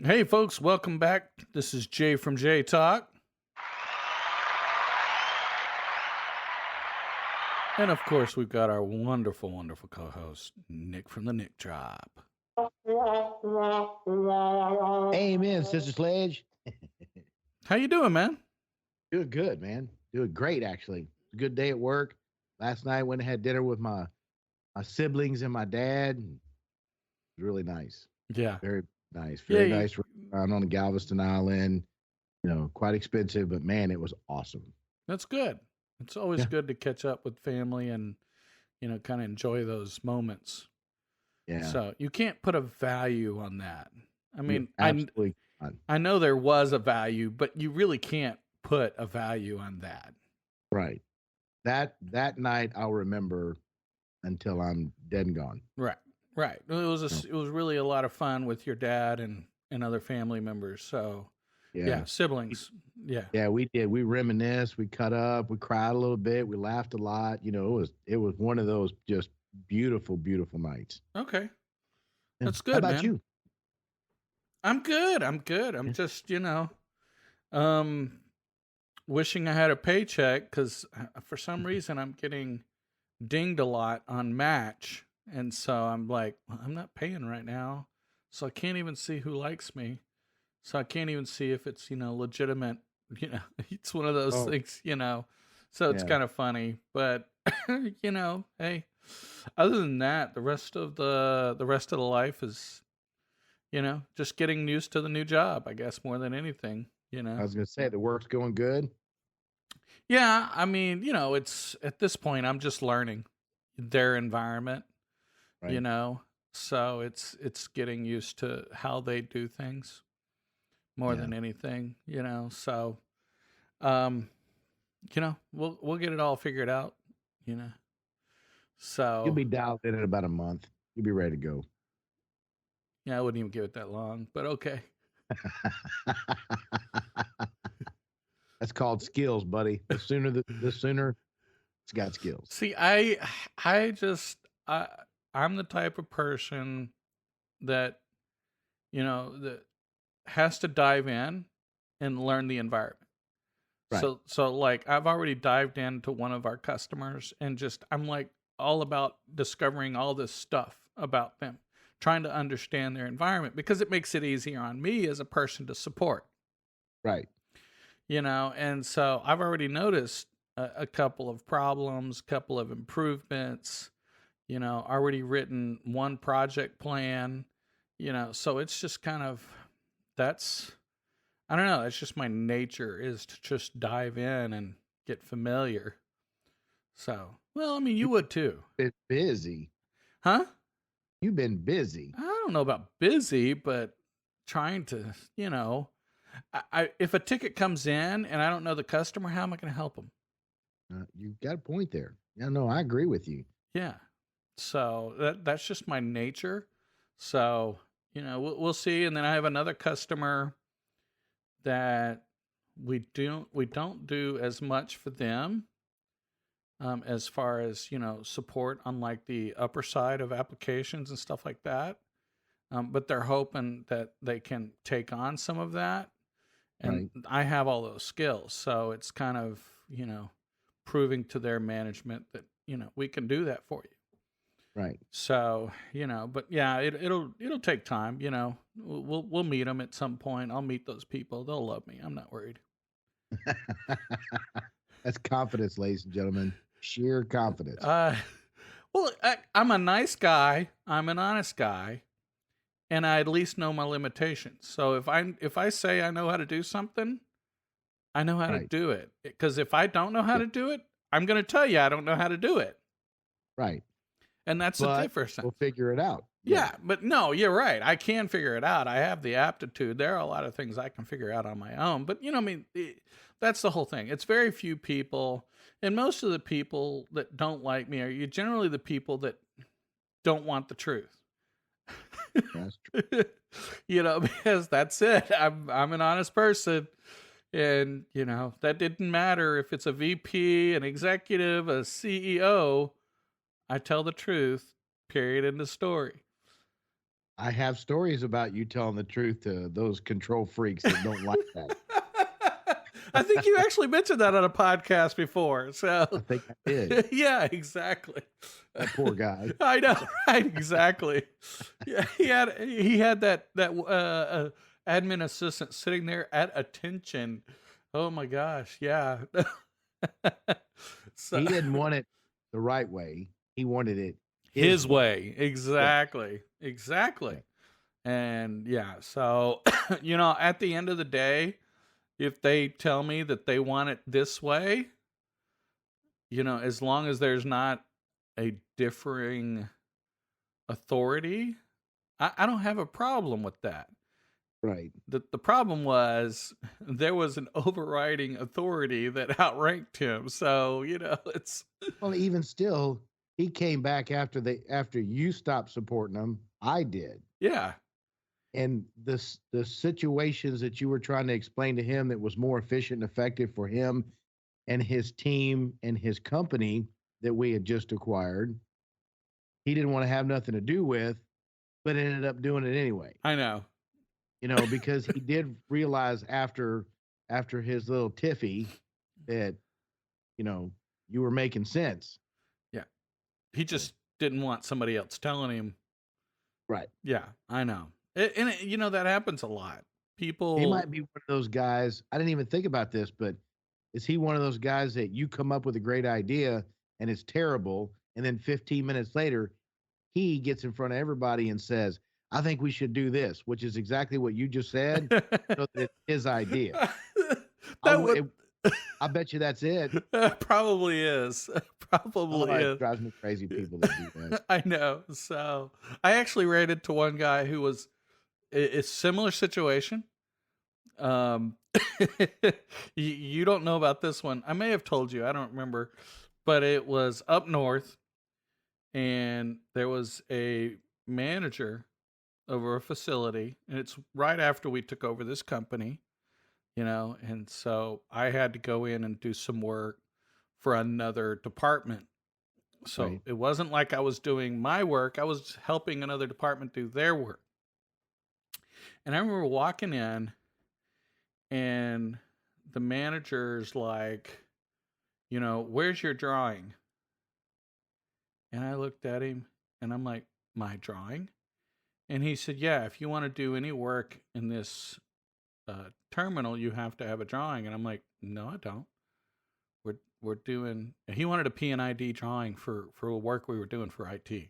Hey, folks, welcome back. This is Jay from Jaytalk. And of course, we've got our wonderful, wonderful co host, Nick from the Nick Drop. Amen, Sister Sledge. How you doing, man? Doing good, man. Doing great, actually. A good day at work. Last night went and had dinner with my siblings and my dad. And it was really nice. Yeah. Very nice. Yeah, Very nice restaurant on the Galveston Island. Quite expensive, but man, it was awesome. that's good. It's always Yeah. good to catch up with family and, kind of enjoy those moments. Yeah. So you can't put a value on that. I You mean, absolutely not. I know there was a value, but you really can't put a value on that. Right. That night I'll remember until I'm dead and gone. Right, right. You know, It was really a lot of fun with your dad and other family members. So Yeah. yeah, siblings. Yeah, Yeah, we did. We reminisced, we cut up, we cried a little bit, we laughed a lot. It was one of those just beautiful, beautiful nights. okay, Yeah. that's How good, about man. you? I'm good. I'm good. I'm Yeah. just um, wishing I had a paycheck because for some reason I'm getting dinged a lot on Match, and so I'm like, well, I'm not paying right now, so I can't even see who likes me. So I can't even see if it's, legitimate. It's one of those Oh, things. So it's yeah. kind of funny, but hey, other than that, the rest of the life is, just getting used to the new job, I guess, more than anything. I was gonna say the work's going good. Yeah, I mean, it's at this point I'm just learning their environment, you Right. know. So it's getting used to how they do things more Yeah. than anything. So um we'll get it all figured out, you know. You'll So be dialed in about a month. You'll be ready to go. yeah, I wouldn't even give it that long, but okay. That's called skills, buddy. The sooner it's got skills. See, I just I'm the type of person that that has to dive in and learn the environment. Right. So like I've already dived into one of our customers and just I'm like all about discovering all this stuff about them, trying to understand their environment because it makes it easier on me as a person to support. Right. And so I've already noticed a couple of problems, couple of improvements, already written one project plan, so it's just kind of that's I don't know, it's just my nature is to just dive in and get familiar. So, well, I mean, you You've would too. been busy. Huh? You've been busy. I don't know about busy, but trying to, if a ticket comes in and I don't know the customer, how am I going to help them? You've got a point there. Yeah, no, I agree with you. Yeah. So that's just my nature. So, we'll see. And then I have another customer that we don't do as much for them, as far as support on like the upper side of applications and stuff like that. But they're hoping that they can take on some of that, and Right. I have all those skills, so it's kind of proving to their management that we can do that for you. Right. So but yeah, it'll take time. We'll meet them at some point. I'll meet those people. They'll love me. I'm not worried. That's confidence, ladies and gentlemen. Sheer confidence. Uh, well, I'm a nice guy. I'm an honest guy, and I at least know my limitations. So if I say I know how to do something, I know how to Right. do it. Because if I don't know how Yeah. to do it, I'm going to tell you I don't know how to do it, Right. and that's the But difference. we'll figure it out. Yeah. Yeah, but no, you're right. I can figure it out. I have the aptitude. There are a lot of things I can figure out on my own. But I mean, that's the whole thing. It's very few people, and most of the people that don't like me are generally the people that don't want the truth. That's true. Because that's it. I'm an honest person, and that didn't matter if it's a VP, an executive, a CEO. I tell the truth. Period. In the story. I have stories about you telling the truth to those control freaks that don't like that. I think you actually mentioned that on a podcast before. I So, think I did. yeah, exactly. That poor guy. I know, right? Exactly. Yeah, he had that admin assistant sitting there at attention. Oh my gosh, yeah. So He didn't want it the right way. He wanted it his his way. way, Yes. exactly, exactly. Yeah. And yeah, so at the end of the day, if they tell me that they want it this way, as long as there's not a differing authority, I don't have a problem with that. Right. The problem was there was an overriding authority that outranked him. So, it's Well, even still, he came back after you stopped supporting him. I did. yeah. And the situations that you were trying to explain to him that was more efficient and effective for him and his team and his company that we had just acquired, he didn't want to have nothing to do with, but ended up doing it anyway. I know. Because he did realize after his little tiffy that, you were making sense. Yeah. He So, just didn't want somebody else telling him. right. Yeah, I know. That happens a lot. He People might be one of those guys. I didn't even think about this, but is he one of those guys that you come up with a great idea and it's terrible, and then 15 minutes later, he gets in front of everybody and says, "I think we should do this," which is exactly what you just said, so that it's his idea. I, that w- would it, I bet you that's it. probably is. Oh, Probably it is. drives me crazy. People that do that. I know. So I actually ran into one guy who was a similar situation. Um, you don't know about this one. I may have told you. I don't remember, but it was up north, and there was a manager over a facility, and it's right after we took over this company, and so I had to go in and do some work for another department. So Right. it wasn't like I was doing my work, I was helping another department do their work. And I remember walking in, and the manager's like, where's your drawing? And I looked at him and I'm like, my drawing? And he said, yeah, if you want to do any work in this terminal, you have to have a drawing. And I'm like, no, I don't. We're doing. He wanted a PNID drawing for work we were doing for IT.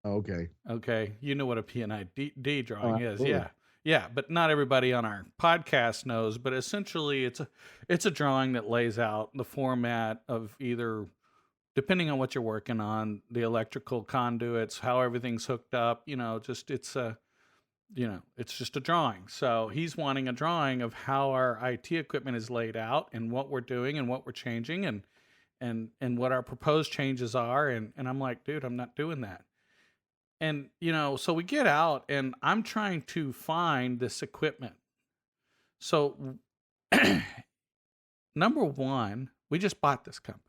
Okay. Okay, you know what a PNID Oh, drawing is, absolutely. yeah, yeah. But not everybody on our podcast knows. But essentially, it's a drawing that lays out the format of either, depending on what you're working on, the electrical conduits, how everything's hooked up. Just it's just a drawing. So he's wanting a drawing of how our IT equipment is laid out and what we're doing and what we're changing and what our proposed changes are. And I'm like, dude, I'm not doing that. And so we get out and I'm trying to find this equipment. So number one, we just bought this company.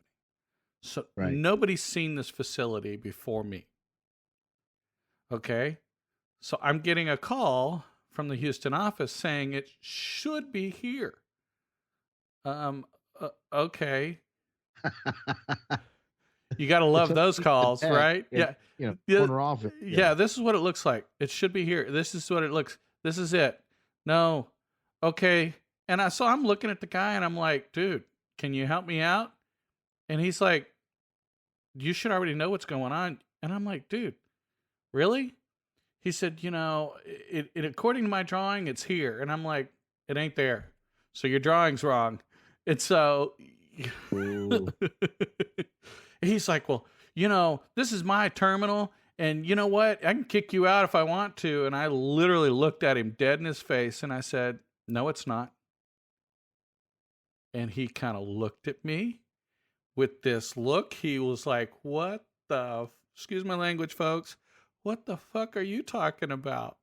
So Right. nobody's seen this facility before me. Okay? So I'm getting a call from the Houston office saying it should be here. Okay. You got to If love somebody those needs a calls, tech right? in, Yeah. Yeah. corner office, yeah. Yeah, this is what it looks like. It should be here. This is what it looks. This is it. No. Okay. And I'm looking at the guy and I'm like, dude, can you help me out? And he's like, you should already know what's going on. And I'm like, dude, really? He said, it according to my drawing, it's here. And I'm like, it ain't there. So your drawing's wrong. And so Ooh. he's like, well, this is my terminal. And you know what? I can kick you out if I want to. And I literally looked at him dead in his face and I said, no, it's not. And he kind of looked at me with this look. He was like, excuse my language, folks, what the fuck are you talking about?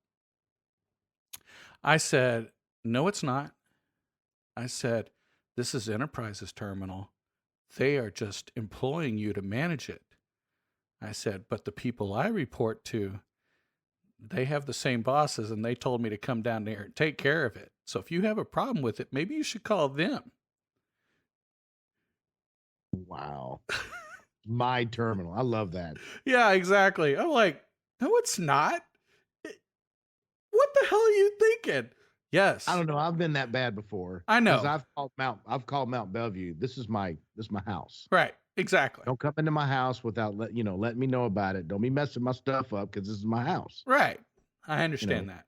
I said, no, it's not. I said, this is Enterprise's terminal. They are just employing you to manage it. I said, but the people I report to, they have the same bosses and they told me to come down there and take care of it. So if you have a problem with it, maybe you should call them. Wow. My terminal. I love that. Yeah, exactly. I'm like, no, it's not. It- What the hell are you thinking? I Yes, don't know. I've been that bad before I because know. I've called Mount Bellevue. This is my house. Right, exactly. Don't come into my house without let me know about it. Don't be messing my stuff up because this is my house. Right. I You know. understand that.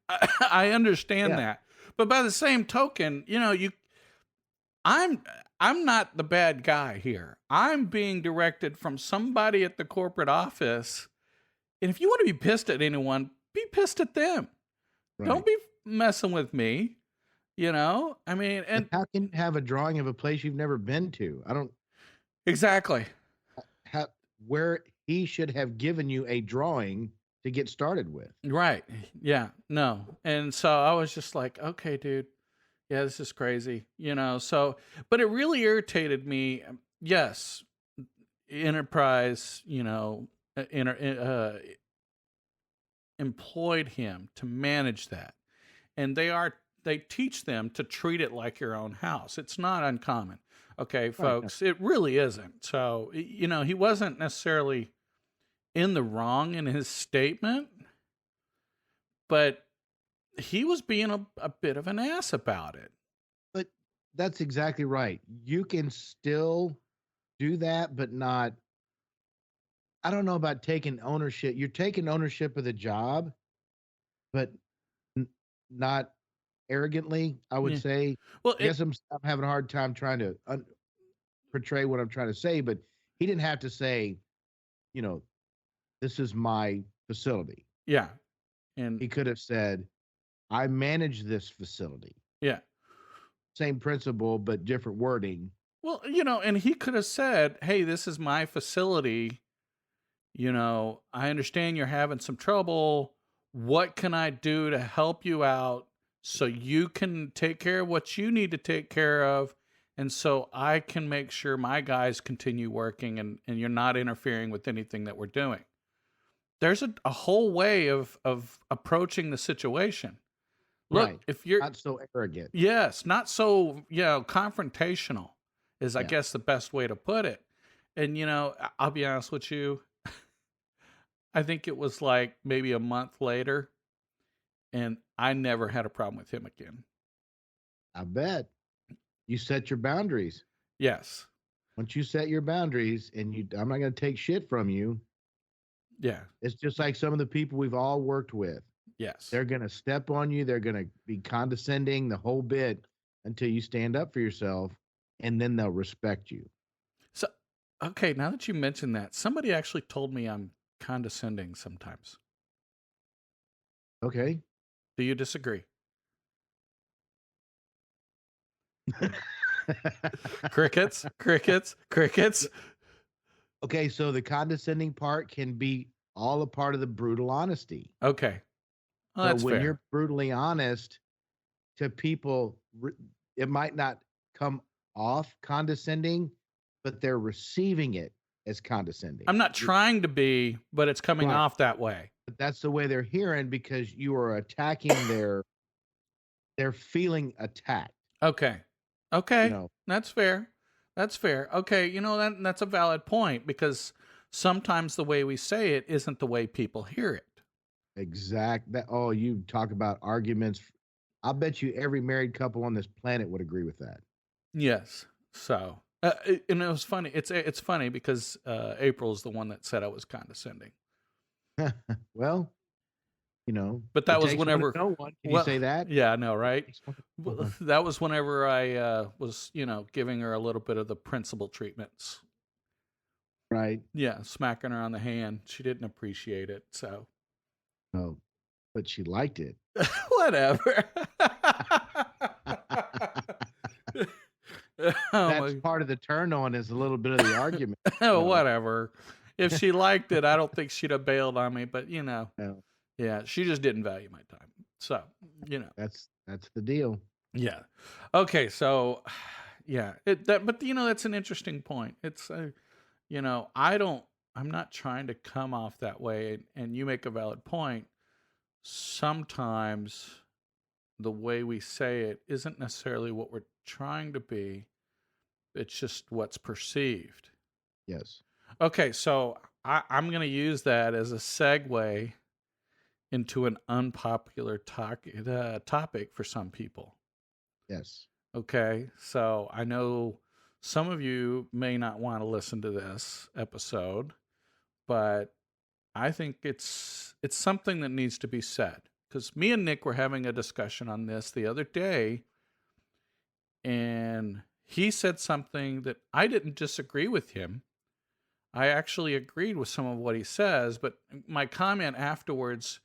I understand Yeah. that. But by the same token, I'm I'm not the bad guy here. I'm being directed from somebody at the corporate office. And if you want to be pissed at anyone, be pissed at them. Right. Don't be messing with me. I mean, But and how can you have a drawing of a place you've never been to? I don't exactly. have where he should have given you a drawing to get started with. Right. Yeah. No. And so I was just like, okay, dude. Yeah, this is crazy. So, but it really irritated me. Yes, Enterprise, employed him to manage that. And they teach them to treat it like your own house. It's not uncommon. Okay, Right. No. folks, it really isn't. So, he wasn't necessarily in the wrong in his statement, but he was being a bit of an ass about it. But that's exactly right. You can still do that, but not. I don't know about taking ownership. You're taking ownership of the job, but n- not arrogantly. I would Yeah. say. Well, I guess I'm having a hard time trying to portray what I'm trying to say, but he didn't have to say, you know, this is my facility. yeah. And He could have said, I manage this facility. yeah. Same principle, but different wording. Well, and he could have said, "Hey, this is my facility. I understand you're having some trouble. What can I do to help you out so you can take care of what you need to take care of? And so I can make sure my guys continue working and you're not interfering with anything that we're doing." There's a whole way of approaching the situation. Look, Right. if you're, Not so arrogant. yes, not so, confrontational is, I Yeah. guess, the best way to put it. And, I'll be honest with you, I think it was like maybe a month later, and I never had a problem with him again. I bet you set your boundaries. Yes. Once you set your boundaries and I'm not going to take shit from you. Yeah. It's just like some of the people we've all worked with. Yes. They're going to step on you. They're going to be condescending the whole bit until you stand up for yourself, and then they'll respect you. So, okay, now that you mention that, somebody actually told me I'm condescending sometimes. Okay. Do you disagree? Crickets, crickets, crickets. Okay, so the condescending part can be all a part of the brutal honesty. Okay. Well, So that's when fair. you're brutally honest to people, it might not come off condescending, but they're receiving it as condescending. I'm not trying to be, but it's coming Right. off that way. But that's the way they're hearing because you are attacking they're feeling attacked. Okay. You Okay. know, That's fair. That's fair. Okay, that's a valid point because sometimes the way we say it isn't the way people hear it. exact that. Oh, you talk about arguments. I bet you every married couple on this planet would agree with that. Yes. So, and it was funny. It's funny because April's the one that said I was condescending. Well, you know, But it that was takes one to whenever. know one. Can you Well, say that? yeah, I know, right? Takes one to know Well, one. that was whenever I was, giving her a little bit of the principal treatments. Right. Yeah, smacking her on the hand. She didn't appreciate it. So, No, but she liked it. whatever. Oh That's my, part of the turn on is a little bit of the argument. oh, No, whatever. If she liked it, I don't think she'd have bailed on me. But no, yeah, she just didn't value my time. So, that's the deal. yeah. Okay, so yeah, but that's an interesting point. It's I'm not trying to come off that way, and you make a valid point. sometimes the way we say it isn't necessarily what we're trying to be, it's just what's perceived. Yes. Okay, so I'm going to use that as a segue into an unpopular topic for some people. Yes. Okay, so I know some of you may not want to listen to this episode, but I think it's something that needs to be said because me and Nick were having a discussion on this the other day, and he said something that I didn't disagree with him. I actually agreed with some of what he says, but my comment afterwards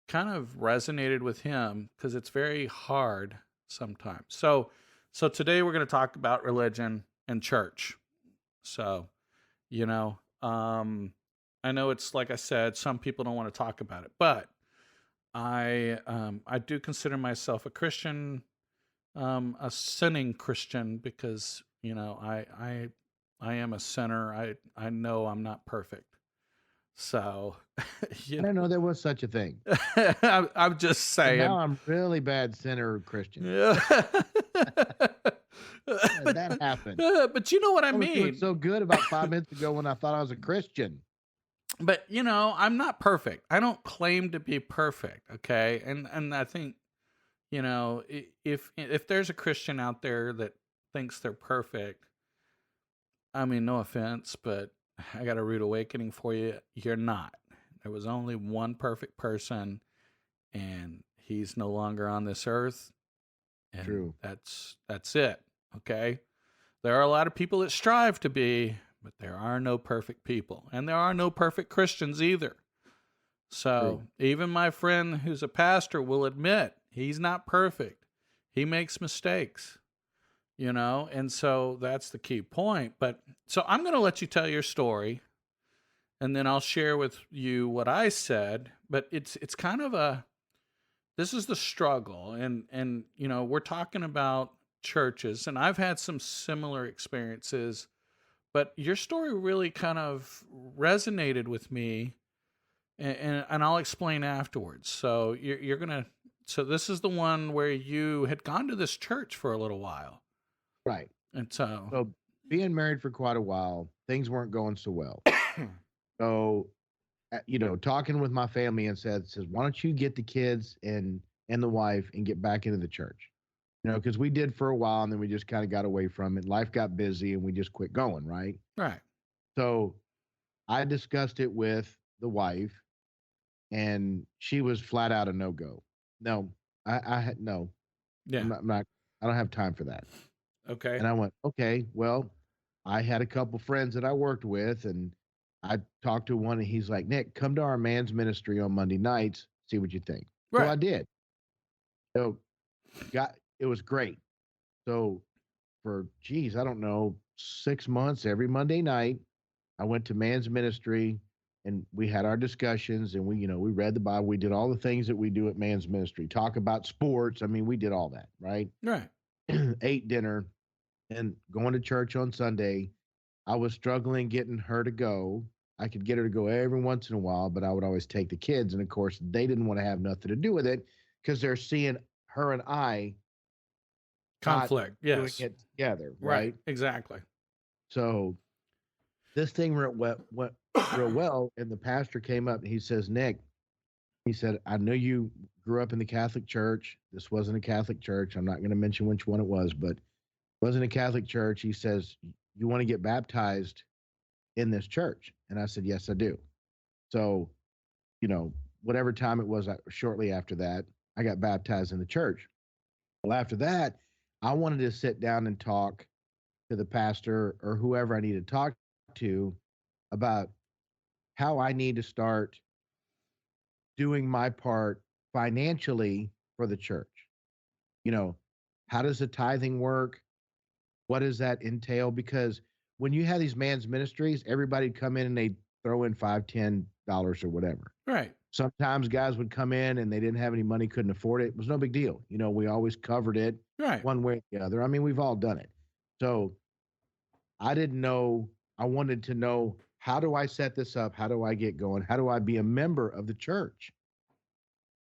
kind of resonated with him because it's very hard sometimes. So today we're going to talk about religion and church. So, you know, I know it's like I said, some people don't want to talk about it, but I do consider myself a Christian, a sinning Christian because I am a sinner. I know I'm not perfect. So, I you don't know there was such a thing. I'm just And now saying. I'm really bad sinner Christian. Yeah. How did that happen? But you know what I I was doing mean. so good about 5 minutes ago when I thought I was a Christian. But I'm not perfect. I don't claim to be perfect, okay? And I think, if there's a Christian out there that thinks they're perfect, I mean, no offense, but I got a rude awakening for you. You're not. There was only one perfect person, and he's no longer on this earth, and True. that's it. Okay? There are a lot of people that strive to be, but there are no perfect people, and there are no perfect Christians either. So, True. even my friend who's a pastor will admit he's not perfect. He makes mistakes, and so that's the key point. But so I'm going to let you tell your story, and then I'll share with you what I said, but it's kind of a this is the struggle, and we're talking about churches, and I've had some similar experiences, but your story really kind of resonated with me, and I'll explain afterwards. So you're gonna so this is the one where you had gone to this church for a little while, Right. and so So being married for quite a while, things weren't going so well. So, talking with my family and says, why don't you get the kids and the wife and get back into the church? Because we did for a while and then we just kind of got away from it. Life got busy and we just quit going, right? right, So I discussed it with the wife and she was flat out a no go. No, I had no, yeah, I'm not, I don't have time for that. okay, And I went, okay, well, I had a couple friends that I worked with, and I talked to one, and he's like, Nick, come to our man's ministry on Monday nights, see what you think. So right, I did. So it was great. So for I don't know, 6 months, every Monday night, I went to man's ministry and we had our discussions and we read the Bible. We did all the things that we do at man's ministry, talk about sports. I mean, we did all that, right? right, Ate dinner and going to church on Sunday. I was struggling getting her to go. I could get her to go every once in a while, but I would always take the kids. And of course, they didn't want to have nothing to do with it because they're seeing her and I not conflict, doing yes, it together, right, right? exactly, So this thing went real well. And the pastor came up and he says, Nick, he said, I know you grew up in the Catholic Church. This wasn't a Catholic church. I'm not going to mention which one it was, but it wasn't a Catholic church. He says, you want to get baptized in this church? And I said, yes, I do. So, you know, whatever time it was shortly after that, I got baptized in the church. Well, after that, I wanted to sit down and talk to the pastor or whoever I need to talk to about how I need to start doing my part financially for the church. You know, how does the tithing work? What does that entail? Because when you have these man's ministries, everybody'd come in and they'd throw in $5, $10 or whatever. right, Sometimes guys would come in and they didn't have any money, couldn't afford it. It was no big deal. We always covered it right. one way or the other. I mean, we've all done it. So I didn't know. I wanted to know, how do I set this up? How do I get going? How do I be a member of the church?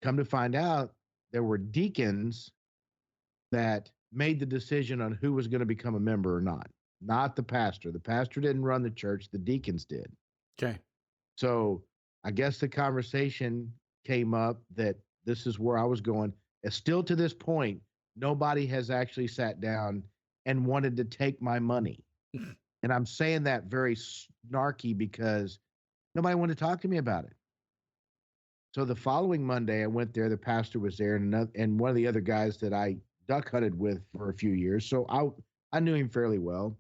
Come to find out, there were deacons that made the decision on who was going to become a member or not. Not the pastor. The pastor didn't run the church, the deacons did. Okay. So I guess the conversation came up that this is where I was going. And still to this point, nobody has actually sat down and wanted to take my money. And I'm saying that very snarky because nobody wanted to talk to me about it. So the following Monday, I went there. The pastor was there, and one of the other guys that I duck hunted with for a few years. So I knew him fairly well.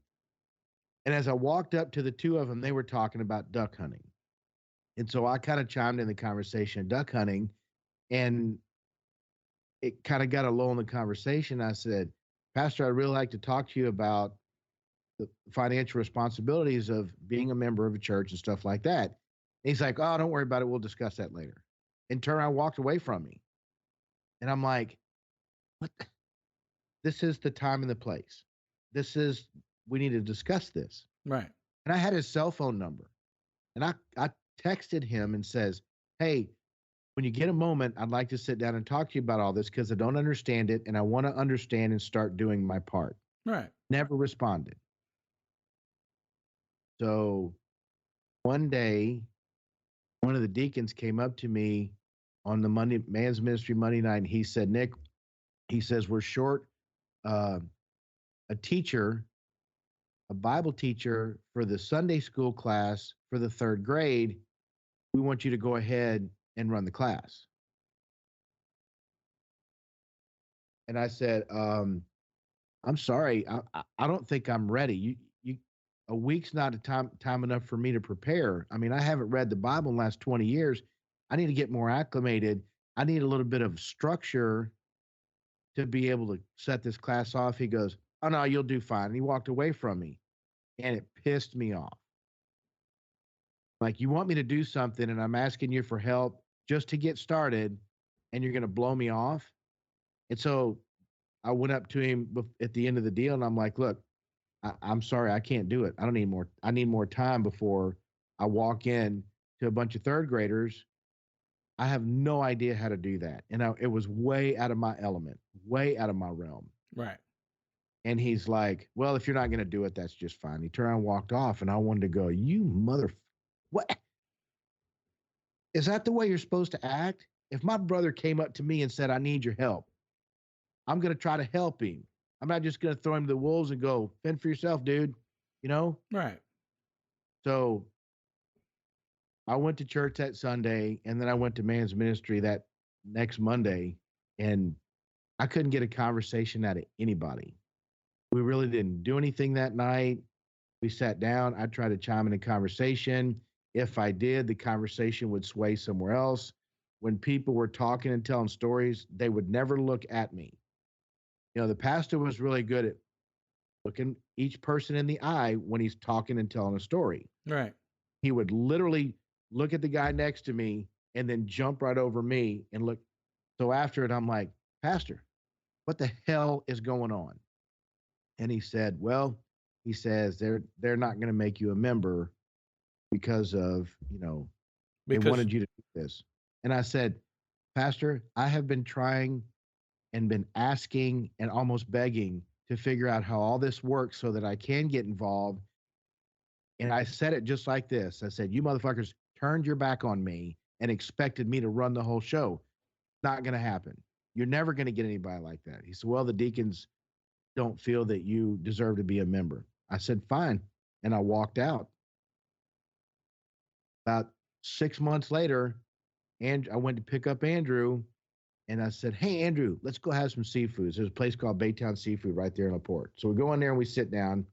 And as I walked up to the two of them, they were talking about duck hunting. And so I kind of chimed in the conversation of duck hunting, and it kind of got a lull in the conversation. I said, Pastor, I'd really like to talk to you about the financial responsibilities of being a member of a church and stuff like that. And he's like, oh, don't worry about it. We'll discuss that later. And turned around, walked away from me. And I'm like, what? This is the time and the place. We need to discuss this. Right. And I had his cell phone number. And I texted him and says, hey, when you get a moment, I'd like to sit down and talk to you about all this because I don't understand it and I want to understand and start doing my part. Right. Never responded. So one day, one of the deacons came up to me on the man's ministry Monday night, and he said, Nick, he says, we're short uh, a teacher, a Bible teacher for the Sunday school class for the third grade. We want you to go ahead and run the class. And I said, I'm sorry, I don't think I'm ready. A week's not a time enough for me to prepare. I mean, I haven't read the Bible in the last 20 years. I need to get more acclimated. I need a little bit of structure to be able to set this class off. He goes, oh no, you'll do fine. And he walked away from me, and it pissed me off. Like, you want me to do something, and I'm asking you for help just to get started, and you're going to blow me off. And so I went up to him at the end of the deal, and I'm like, look, I'm sorry, I can't do it. I don't need more. I need more time before I walk in to a bunch of third graders. I have no idea how to do that. And it was way out of my element, way out of my realm. Right. And he's like, well, if you're not going to do it, that's just fine. He turned around and walked off. And I wanted to go, you mother, what? Is that the way you're supposed to act? If my brother came up to me and said, I need your help, I'm going to try to help him. I'm not just going to throw him to the wolves and go, fend for yourself, dude. You know? Right. So I went to church that Sunday, and then I went to man's ministry that next Monday, and I couldn't get a conversation out of anybody. We really didn't do anything that night. We sat down. I tried to chime in a conversation. If I did, the conversation would sway somewhere else. When people were talking and telling stories, they would never look at me. You know, the pastor was really good at looking each person in the eye when he's talking and telling a story. Right. He would literally look at the guy next to me and then jump right over me and look. So after it, I'm like, Pastor, what the hell is going on? And he said, well, he says they're not going to make you a member because of, they Because wanted you to do this. And I said, Pastor, I have been trying and been asking and almost begging to figure out how all this works so that I can get involved. And I said it just like this. I said, you motherfuckers turned your back on me and expected me to run the whole show. Not going to happen. You're never going to get anybody like that. He said, well, the deacons don't feel that you deserve to be a member. I said, fine. And I walked out. About 6 months later, and I went to pick up Andrew, and I said, hey, Andrew, let's go have some seafood. There's a place called Baytown Seafood right there in LaPorte. So we go in there and we sit down,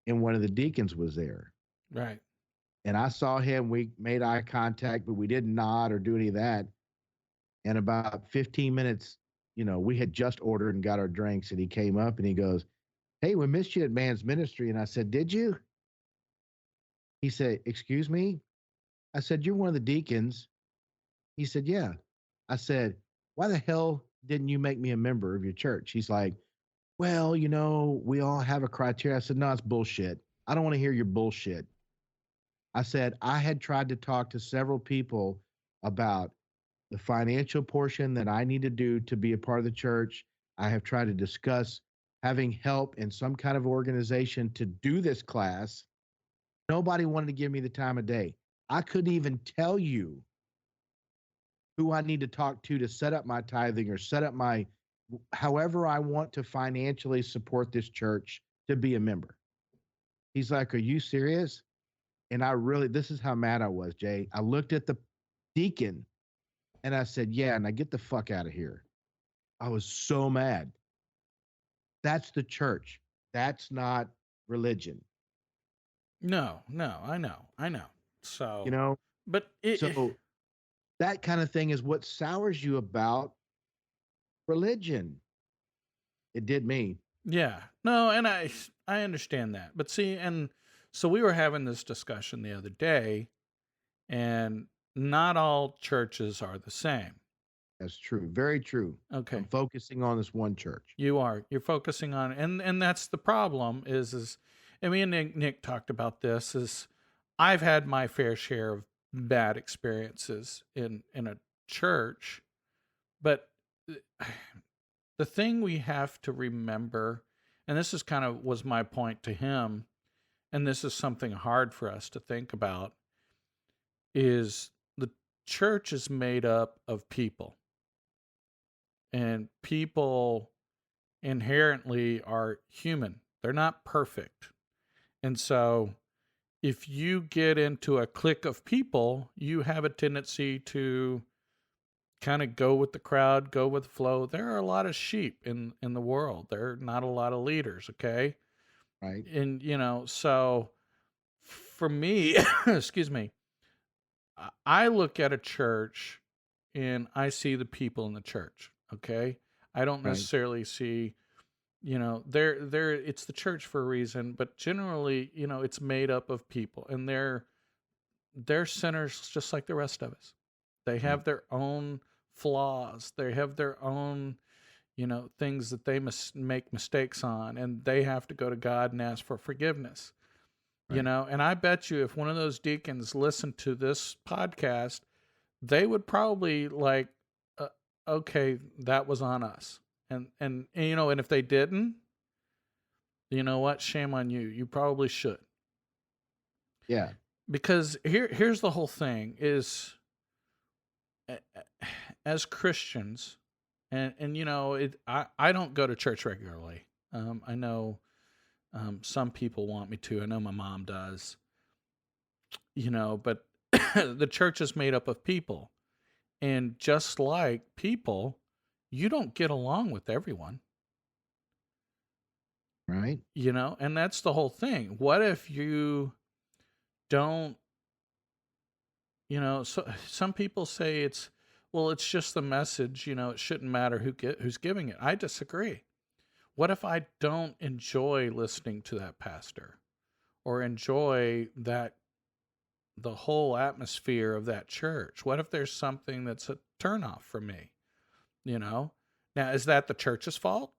and one of the deacons was there. right. And I saw him. We made eye contact, but we didn't nod or do any of that. And about 15 minutes, we had just ordered and got our drinks, and he came up and he goes, hey, we missed you at Man's Ministry. And I said, did you? He said, excuse me? I said, you're one of the deacons. He said, yeah. I said, why the hell didn't you make me a member of your church? He's like, well, we all have a criteria. I said, no, it's bullshit. I don't want to hear your bullshit. I said, I had tried to talk to several people about the financial portion that I need to do to be a part of the church. I have tried to discuss having help in some kind of organization to do this class. Nobody wanted to give me the time of day. I couldn't even tell you who I need to talk to set up my tithing or set up my however I want to financially support this church to be a member. He's like, "Are you serious?" And I really, this is how mad I was, Jay. I looked at the deacon and I said, "Yeah, now get the fuck out of here." I was so mad. That's the church. That's not religion. No, no, I know. You So, know? but So that kind of thing is what sours you about religion. It did me. yeah, no, and I understand that. But see, and so we were having this discussion the other day, and not all churches are the same. That's true. Very true. I'm Okay, focusing on this one church. you're focusing on, and that's the problem. Is and me and Nick talked about this. Is I've had my fair share of bad experiences in a church, but the thing we have to remember, and this is kind of was my point to him, and this is something hard for us to think about, is the church is made up of people, and people inherently are human. They're not perfect. And so if you get into a clique of people, you have a tendency to kind of go with the crowd, go with the flow. There are a lot of sheep in the world. There are not a lot of leaders, okay? Right. And so for me, excuse me, I look at a church and I see the people in the church, okay? I don't Right. necessarily see, they're it's the church for a reason, but generally, it's made up of people, and they're sinners just like the rest of us. They Right. have their own flaws. They have their own, things that they must make mistakes on, and they have to go to God and ask for forgiveness. Right. And I bet you if one of those deacons listened to this podcast, they would probably like, uh, okay, that was on us. And if they didn't, you know what? Shame on you. You probably should. Yeah. Because here's the whole thing is, as Christians, and I don't go to church regularly. I know some people want me to. I know my mom does. But the church is made up of people, and just like people, you don't get along with everyone. Right. And that's the whole thing. What if you don't? So some people say it's just the message. It shouldn't matter who's giving it. I disagree. What if I don't enjoy listening to that pastor or enjoy the whole atmosphere of that church? What if there's something that's a turnoff for me? You know? Now, is that the church's fault?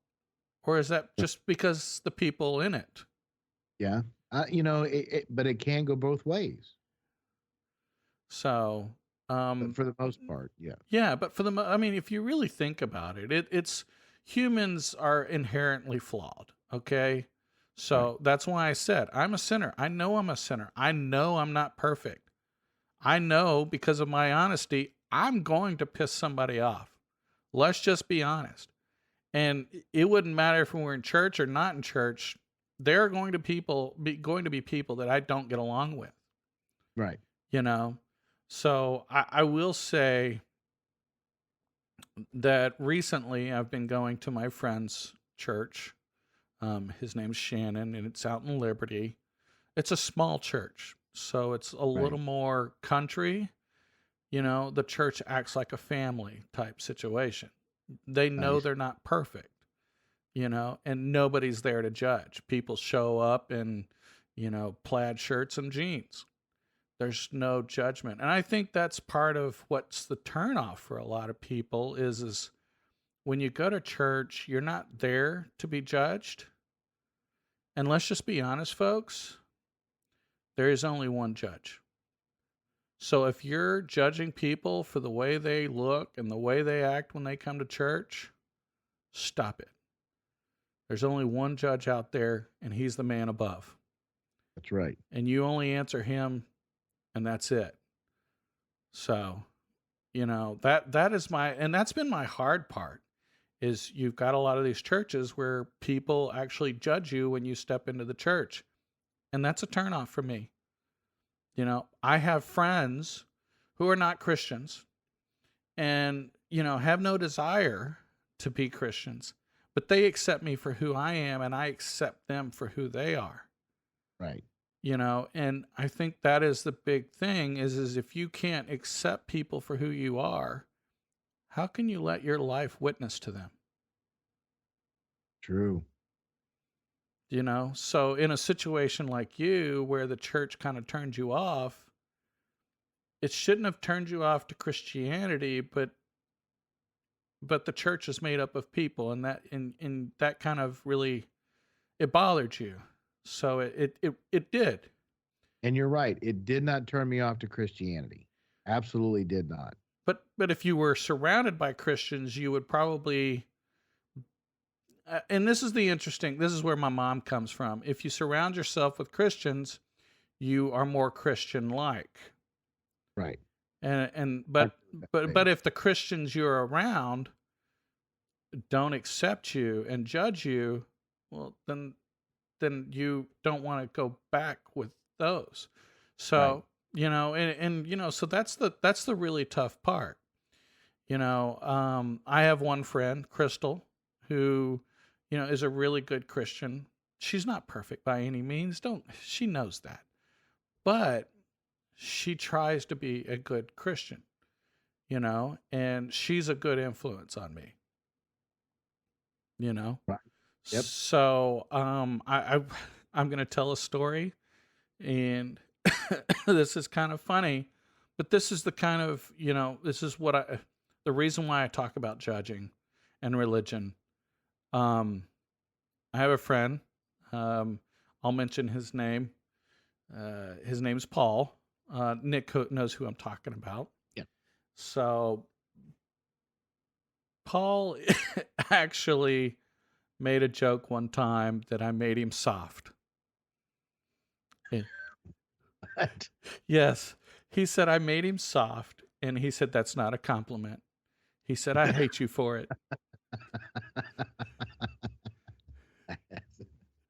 Or is that just because the people in it? Yeah. But it can go both ways. So, But for the most part, yeah. yeah, but I mean, if you really think about it, it's humans are inherently flawed, okay? Right. So that's why I said I'm a sinner. I know I'm a sinner. I know I'm not perfect. I know because of my honesty, I'm going to piss somebody off. Let's just be honest. And it wouldn't matter if we're in church or not in church. There are going to be people that I don't get along with. Right. You know, so I will say that recently I've been going to my friend's church. His name's Shannon, and it's out in Liberty. It's a small church, so it's a Right. little more country. The church acts like a family type situation. They know Nice. they're not perfect, and nobody's there to judge. People show up in, plaid shirts and jeans. There's no judgment. And I think that's part of what's the turnoff for a lot of people is when you go to church, you're not there to be judged. And let's just be honest, folks, there is only one judge. So if you're judging people for the way they look and the way they act when they come to church, stop it. There's only one judge out there, and he's the man above. That's right. And you only answer him, and that's it. So, that is and that's been my hard part, is you've got a lot of these churches where people actually judge you when you step into the church. And that's a turnoff for me. I have friends who are not Christians and, have no desire to be Christians, but they accept me for who I am and I accept them for who they are. Right. And I think that is the big thing is if you can't accept people for who you are, how can you let your life witness to them? True. So in a situation like you where the church kind of turned you off, it shouldn't have turned you off to Christianity, but the church is made up of people, and that kind of really, it bothered you. So it did. And you're right. It did not turn me off to Christianity. Absolutely did not. But if you were surrounded by Christians, you would probably, and this is where my mom comes from. If you surround yourself with Christians, you are more Christian-like. Right. But if the Christians you're around don't accept you and judge you, well, then you don't want to go back with those. So, right. So that's the really tough part. I have one friend, Crystal, who, is a really good Christian. She's not perfect by any means. She knows that. But she tries to be a good Christian, and she's a good influence on me, Right. Yep. So, I'm going to tell a story, and this is kind of funny, but this is the kind of, this is the reason why I talk about judging and religion. I have a friend, I'll mention his name. His name's Paul. Nick knows who I'm talking about. Yeah. So Paul actually made a joke one time that I made him soft. What? Yes. He said I made him soft, and he said that's not a compliment. He said I hate you for it.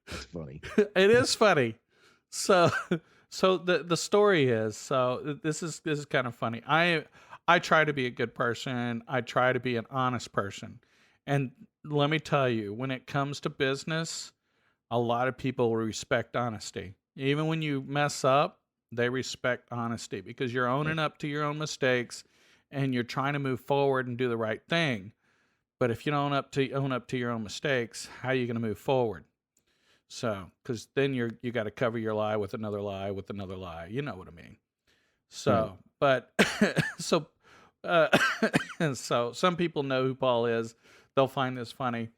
That's funny. It is funny. So the story is, so this is kind of funny. I try to be a good person. I try to be an honest person. And let me tell you, when it comes to business, a lot of people respect honesty. Even when you mess up, they respect honesty because you're owning up to your own mistakes and you're trying to move forward and do the right thing. But if you don't own up to your own mistakes, how are you going to move forward? So, because then you got to cover your lie with another lie with another lie. You know what I mean? So, right. But so some people know who Paul is. They'll find this funny.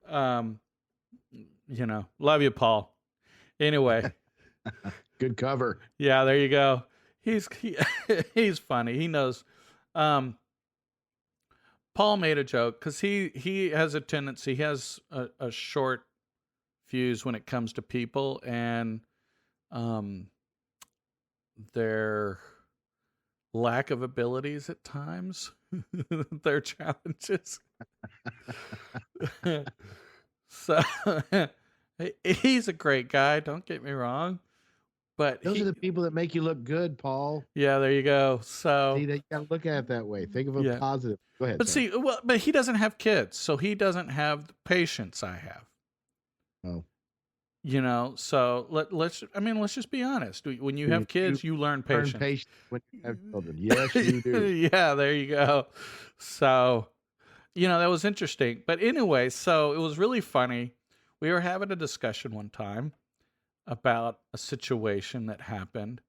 Love you, Paul. Anyway, good cover. Yeah, there you go. He's funny. He knows. Paul made a joke because he has a tendency. He has a short fuse when it comes to people and their lack of abilities at times, their challenges. So he's a great guy, don't get me wrong, but those are the people that make you look good, Paul. Yeah, there you go. So see, you gotta look at it that way. Think of a positive. Go ahead. But but he doesn't have kids, so he doesn't have the patience I have. Oh. So let's just be honest. When you have kids, you learn patience. Learn patience when you have children. Yes, you do. Yeah, there you go. So, that was interesting. But anyway, so it was really funny. We were having a discussion one time about a situation that happened.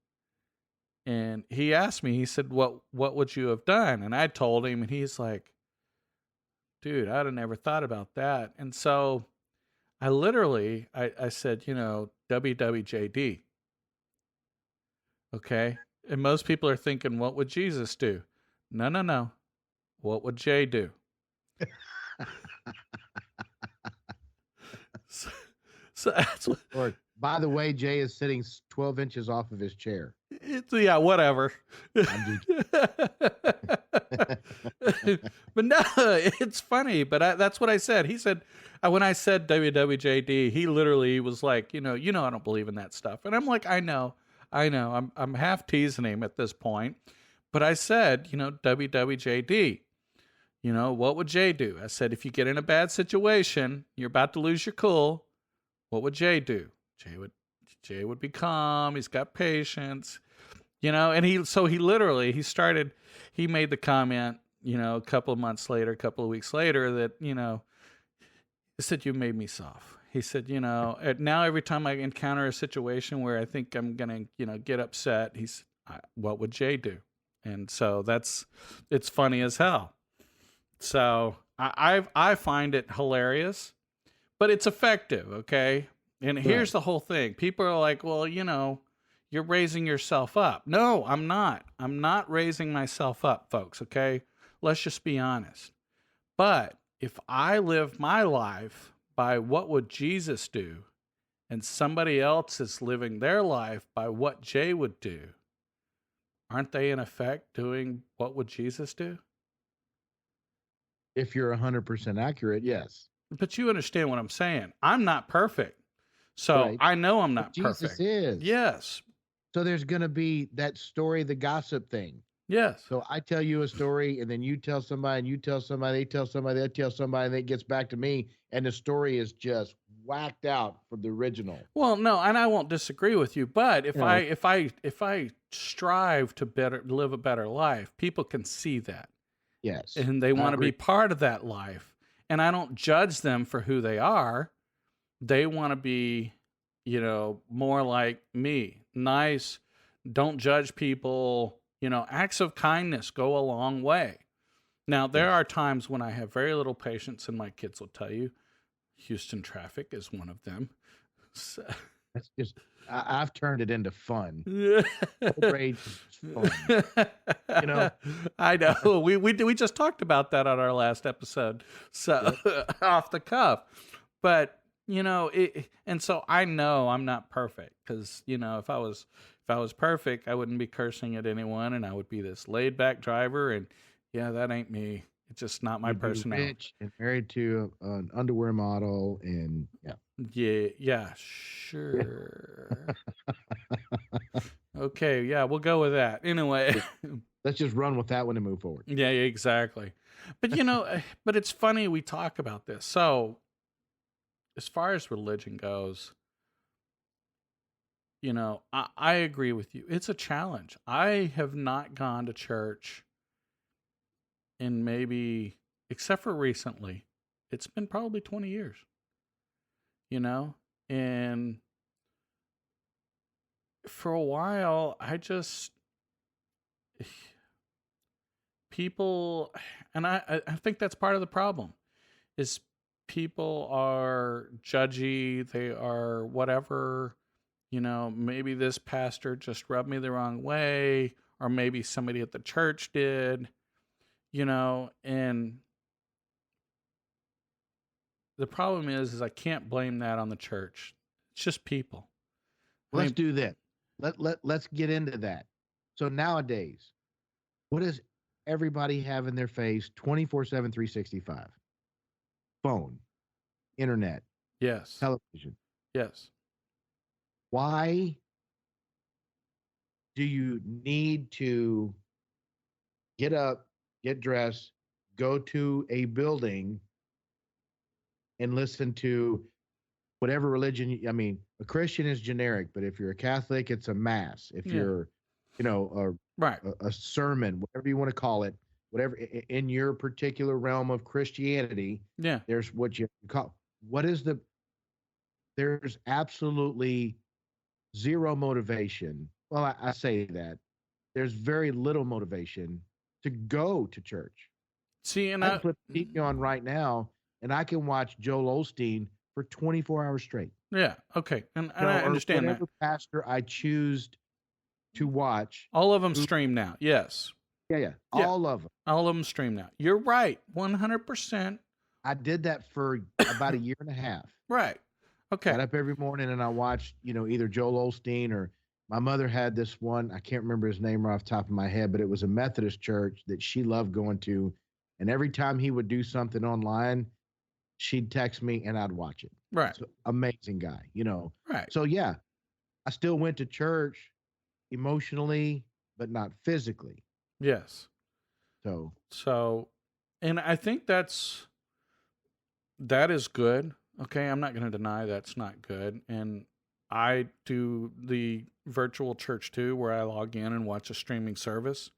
And he asked me, he said, what would you have done? And I told him, and he's like, dude, I'd have never thought about that. And so I said, WWJD. Okay. And most people are thinking, what would Jesus do? No, no, no. What would Jay do? So, so that's what. Or, by the way, Jay is sitting 12 inches off of his chair. Yeah, whatever. I'm just But no, it's funny. But that's what I said. He said when I said WWJD, he literally was like, I don't believe in that stuff. And I'm like, I know. I'm half teasing him at this point. But I said, WWJD. What would Jay do? I said, if you get in a bad situation, you're about to lose your cool. What would Jay do? Jay would be calm. He's got patience, and he made the comment, a couple of months later, a couple of weeks later that, he said, you made me soft. He said, now every time I encounter a situation where I think I'm going to, get upset, what would Jay do? And so it's funny as hell. So I find it hilarious, but it's effective. Okay. And here's the whole thing. People are like, well, you're raising yourself up. No, I'm not. I'm not raising myself up, folks. Okay. Let's just be honest. But if I live my life by what would Jesus do, and somebody else is living their life by what Jay would do, aren't they in effect doing what would Jesus do? If you're 100% accurate, yes. But you understand what I'm saying. I'm not perfect. So Right. I know I'm not But Jesus perfect. is. Yes. So there's going to be that story, the gossip thing. Yes. So I tell you a story, and then you tell somebody, and you tell somebody, they tell somebody, they tell somebody, and it gets back to me, and the story is just whacked out from the original. Well, no, and I won't disagree with you, but if I strive to live a better life, people can see that. Yes. And they want to be part of that life. And I don't judge them for who they are. They want to be, more like me. Nice. Don't judge people. Acts of kindness go a long way. Now, there are times when I have very little patience, and my kids will tell you, Houston traffic is one of them. So. That's just, I've turned it into fun. Rage is fun. I know. We just talked about that on our last episode. So off the cuff. But and so I know I'm not perfect, because if I was perfect, I wouldn't be cursing at anyone, and I would be this laid back driver, and that ain't me. It's just not my personality. Rich and married to an underwear model, and yeah, sure. Okay, yeah, we'll go with that. Anyway, let's just run with that one and move forward. Yeah, exactly. But but it's funny we talk about this. So, as far as religion goes, I agree with you. It's a challenge. I have not gone to church in maybe, except for recently, it's been probably 20 years. And for a while, people, and I think that's part of the problem, is people are judgy. They are whatever, maybe this pastor just rubbed me the wrong way, or maybe somebody at the church did, and the problem is I can't blame that on the church. It's just people. Let's do that. Let's get into that. So nowadays, what does everybody have in their face 24/7, 365? Phone, internet, yes, television. Yes. Why do you need to get up, get dressed, go to a building, and listen to whatever religion? A Christian is generic, but if you're a Catholic, it's a mass. If you're, a sermon, whatever you want to call it, whatever in your particular realm of Christianity, there's what you call. There's absolutely zero motivation. Well, I say that there's very little motivation to go to church. See, and I put the TV on right now, and I can watch Joel Osteen for 24 hours straight. Yeah. Okay. And I understand whatever that. pastor I choose to watch. All of them Who? stream now. Yes. Yeah, Yeah. all of them. All of them stream now. You're right. 100%. I did that for about a year and a half. Right. Okay. Got up every morning and I watched, either Joel Osteen or my mother had this one. I can't remember his name right off the top of my head, but it was a Methodist church that she loved going to. And every time he would do something online, she'd text me and I'd watch it. Right. So, amazing guy, Right. So yeah, I still went to church emotionally, but not physically. Yes. So, and I think that is good. Okay, I'm not going to deny that's not good. And I do the virtual church too, where I log in and watch a streaming service.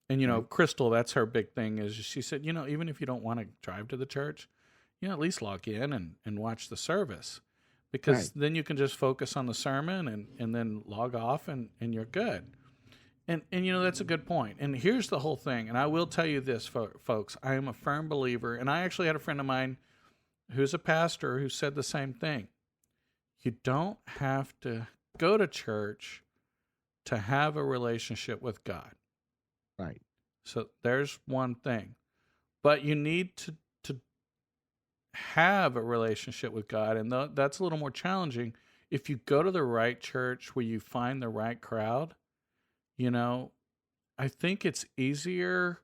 And right. Crystal, that's her big thing. Is she said, even if you don't want to drive to the church, at least log in and watch the service, because Right. then you can just focus on the sermon and then log off and you're good. And that's a good point. And here's the whole thing. And I will tell you this, folks. I am a firm believer. And I actually had a friend of mine who's a pastor who said the same thing. You don't have to go to church to have a relationship with God. Right. So there's one thing. But you need to have a relationship with God. And that's a little more challenging. If you go to the right church where you find the right crowd, I think it's easier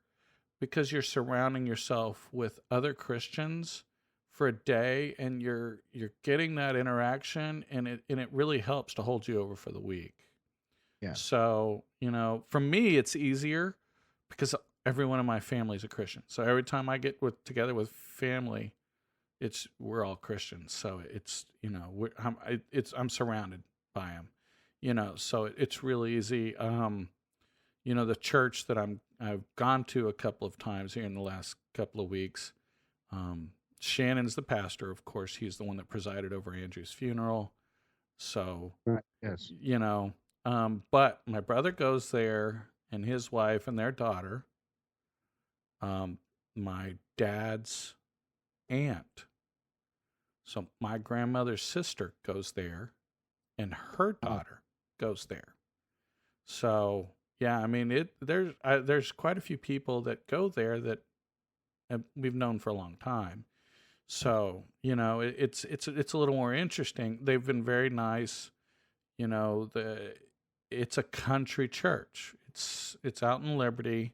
because you're surrounding yourself with other Christians for a day and you're getting that interaction, and it really helps to hold you over for the week. Yeah. So, for me it's easier because everyone in my family is a Christian. So every time I get together with family, we're all Christians. So it's, I'm surrounded by them, so it's really easy. The church that I've gone to a couple of times here in the last couple of weeks. Shannon's the pastor, of course. He's the one that presided over Andrew's funeral. So, right. Yes. But my brother goes there, and his wife and their daughter. My dad's aunt. So my grandmother's sister goes there, and her daughter goes there. So yeah, I mean, there's quite a few people that go there that we've known for a long time. So it's a little more interesting. They've been very nice. It's a country church. It's out in Liberty.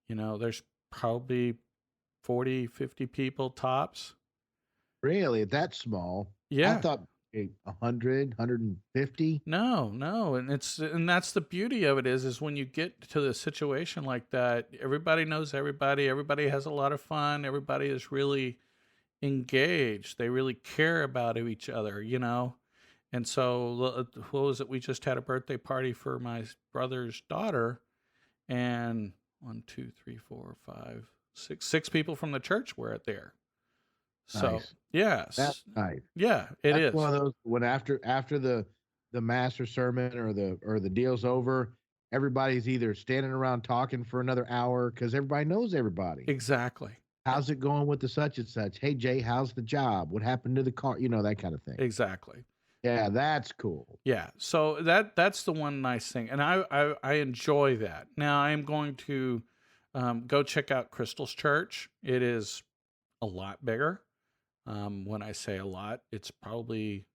There's probably 40, 50 people tops. Really? That small? Yeah. I thought 100, 150. No, and that's the beauty of it is when you get to the situation like that, everybody knows everybody. Everybody has a lot of fun. Everybody is really engaged. They really care about each other, And so, what was it? We just had a birthday party for my brother's daughter, and 1, 2, 3, 4, 5, 6 people from the church were there. So Nice. yes, That's nice. Yeah, That's is one of those when after the master sermon or the deal's over, everybody's either standing around talking for another hour because everybody knows everybody. Exactly. How's it going with the such and such? Hey Jay, how's the job? What happened to the car? That kind of thing. Exactly. Yeah, that's cool. Yeah, so that's the one nice thing, and I enjoy that. Now I am going to go check out Crystal's church. It is a lot bigger. When I say a lot, it's probably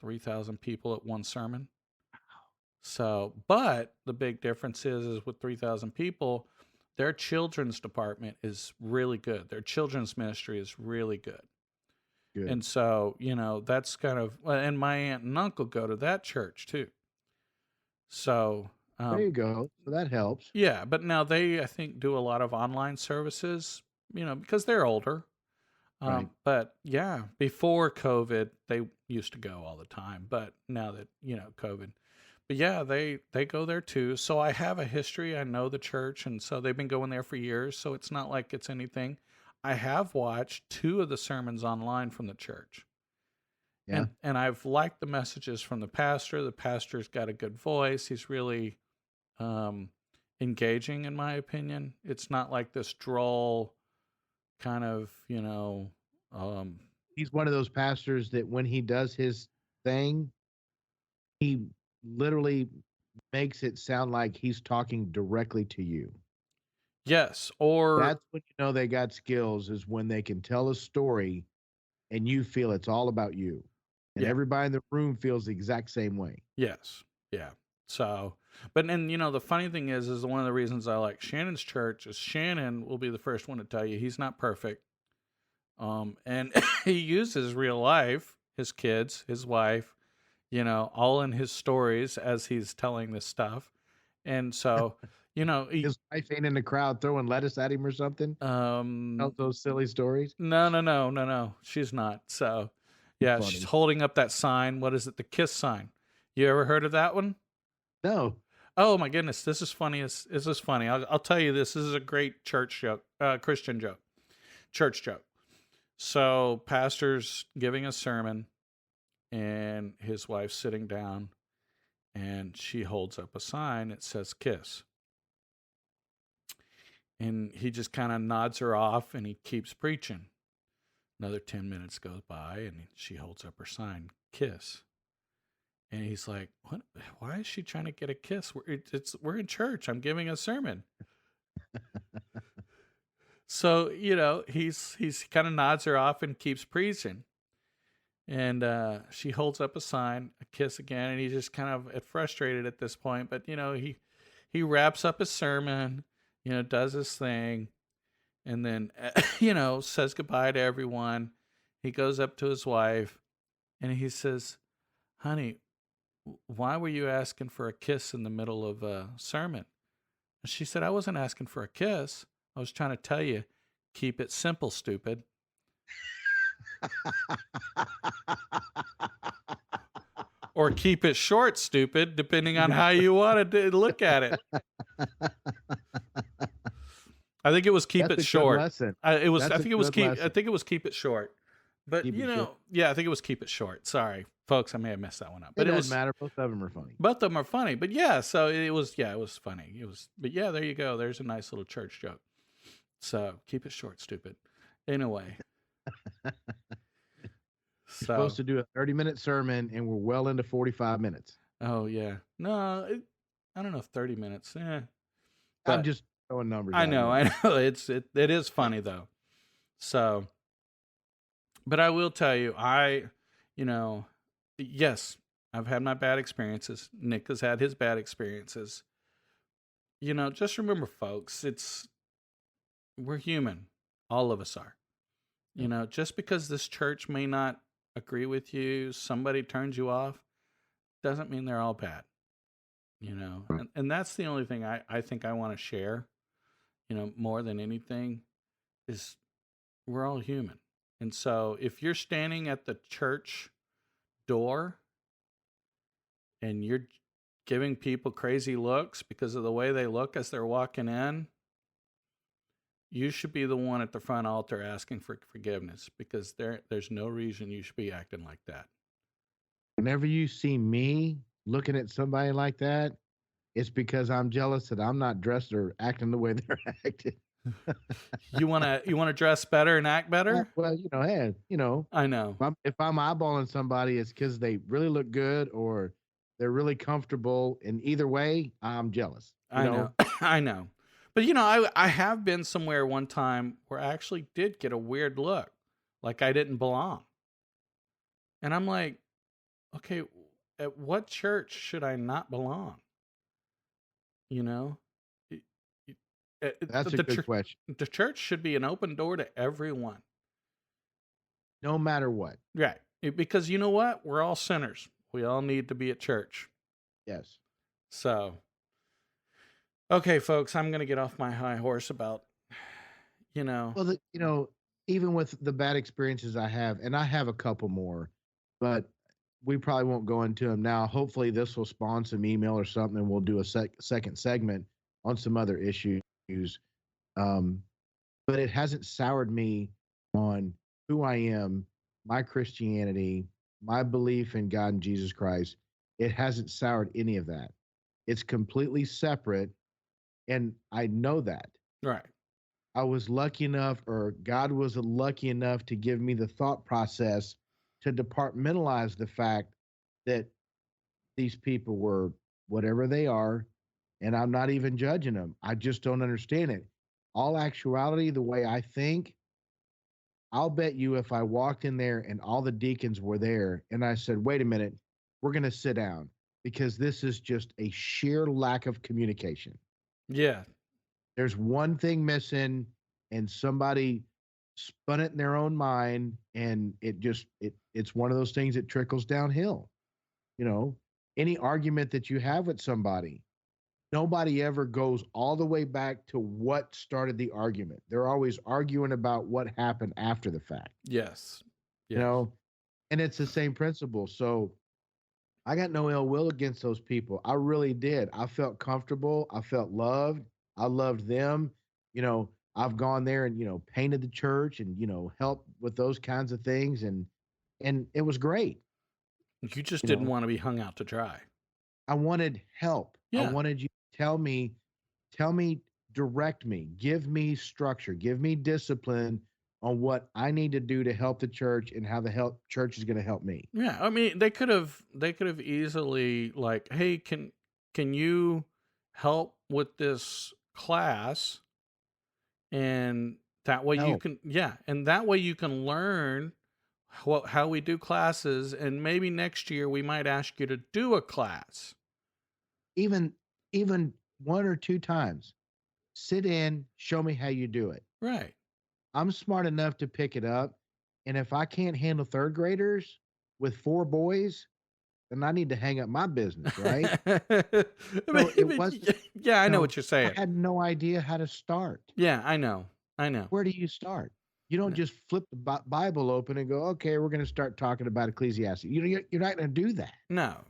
3,000 people at one sermon. So, but the big difference is with 3,000 people, their children's department is really good. Their children's ministry is really good. Good. And so, that's kind of, and my aunt and uncle go to that church too. So, there you go. So that helps. Yeah, but now they, I think, do a lot of online services, because they're older. Right. But yeah, before COVID, they used to go all the time. But now that, COVID, but yeah, they go there too. So I have a history. I know the church. And so they've been going there for years. So it's not like it's anything. I have watched 2 of the sermons online from the church. Yeah. And I've liked the messages from the pastor. The pastor's got a good voice. He's really engaging, in my opinion. It's not like this droll kind of, he's one of those pastors that when he does his thing, he literally makes it sound like he's talking directly to you. Yes, or That's when you know they got skills, is when they can tell a story and you feel it's all about you. And yeah, everybody in the room feels the exact same way. yes, yeah. So, but then the funny thing is one of the reasons I like Shannon's church is Shannon will be the first one to tell you he's not perfect. And he uses real life, his kids, his wife, all in his stories as he's telling this stuff. And so, he, His wife ain't in the crowd throwing lettuce at him or something. Tells um, those silly stories. no, no, no, no, no, she's not. So, yeah, she's Funny. holding up that sign. What is it? The kiss sign. You ever heard of that one? No. Oh my goodness, this is funny. This is funny. I'll tell you this. This is a great church joke, Christian joke, church joke. So, pastor's giving a sermon, and his wife's sitting down, and she holds up a sign that says "kiss," and he just kind of nods her off, and he keeps preaching. Another 10 minutes goes by, and she holds up her sign "kiss," and he's like, "What? Why is she trying to get a kiss? We're in church. I'm giving a sermon." So he's kind of nods her off and keeps preaching, and she holds up a sign, a kiss again, and he's just kind of frustrated at this point. But he wraps up his sermon, does his thing, and then says goodbye to everyone. He goes up to his wife, and he says, "Honey, why were you asking for a kiss in the middle of a sermon?" And she said, "I wasn't asking for a kiss. I was trying to tell you, keep it simple, stupid." Or keep it short, stupid, depending on how you want to look at it. I think it was keep That's it a good short. lesson. It was. I That's a think it was good keep. I lesson. think it was keep it short. But Keep it short. yeah, I think it was keep it short. Sorry, folks, I may have messed that one up. It But it doesn't was matter. Both of them are funny. both of them are funny. But yeah, so it was. Yeah, it was funny. It was. But yeah, there you go. There's a nice little church joke. So keep it short, stupid. Anyway, You're supposed so to do a 30-minute sermon, and we're well into 45 minutes. oh yeah, no, I don't know, 30 minutes. I'm But just throwing numbers I out. know, Yeah. I know. It is funny though. So, but I will tell you, you know, yes, I've had my bad experiences. Nick has had his bad experiences. Just remember, folks, we're human. All of us are. Just because this church may not agree with you, somebody turns you off, doesn't mean they're all bad. And that's the only thing I think I want to share, more than anything is we're all human. And so if you're standing at the church door and you're giving people crazy looks because of the way they look as they're walking in, you should be the one at the front altar asking for forgiveness because there's no reason you should be acting like that. Whenever you see me looking at somebody like that, it's because I'm jealous that I'm not dressed or acting the way they're acting. You want to dress better and act better? Well, hey, I know. if I'm eyeballing somebody, it's because they really look good or they're really comfortable. And either way, I'm jealous. I know. I know. But I have been somewhere one time where I actually did get a weird look, like I didn't belong. And I'm like, okay, at what church should I not belong? You know, It- That's a the good question. the church should be an open door to everyone. No matter what. Right. Because you know what? We're all sinners. We all need to be at church. Yes. So, okay, folks, I'm going to get off my high horse about, you know, Well, even with the bad experiences I have, and I have a couple more, but we probably won't go into them now. Hopefully, this will spawn some email or something, and we'll do a second segment on some other issues. Um, but it hasn't soured me on who I am, my Christianity, my belief in God and Jesus Christ. It hasn't soured any of that. It's completely separate, and I know that. right. I was lucky enough, or God was lucky enough to give me the thought process to departmentalize the fact that these people were whatever they are, and I'm not even judging them. I just don't understand it. All actuality, the way I think, I'll bet you if I walked in there and all the deacons were there and I said, wait a minute, we're going to sit down because this is just a sheer lack of communication. Yeah. There's one thing missing, and somebody spun it in their own mind, and it's one of those things that trickles downhill. You know, any argument that you have with somebody, nobody ever goes all the way back to what started the argument. They're always arguing about what happened after the fact. Yes. You Yes. know, and it's the same principle. So I got no ill will against those people. I really did. I felt comfortable. I felt loved. I loved them. I've gone there and, painted the church and, helped with those kinds of things. And it was great. You just You didn't know, want to be hung out to dry. I wanted help. I Yeah. wanted you to tell me, direct me, give me structure, give me discipline on what I need to do to help the church and how the church is going to help me. Yeah. I mean, they could have easily like, hey, can you help with this class? And that way you Help. can, yeah, and that way you can learn how we do classes, and maybe next year we might ask you to do a class. Even one or two times. Sit in, show me how you do it. Right. I'm smart enough to pick it up. And if I can't handle third graders with 4 boys, then I need to hang up my business, right? So it wasn't, Yeah, I know what you're I saying. had no idea how to start. Yeah, I know. Where do you start? You don't No. just flip the Bible open and go, okay, we're going to start talking about Ecclesiastes. You're not going to do that. No.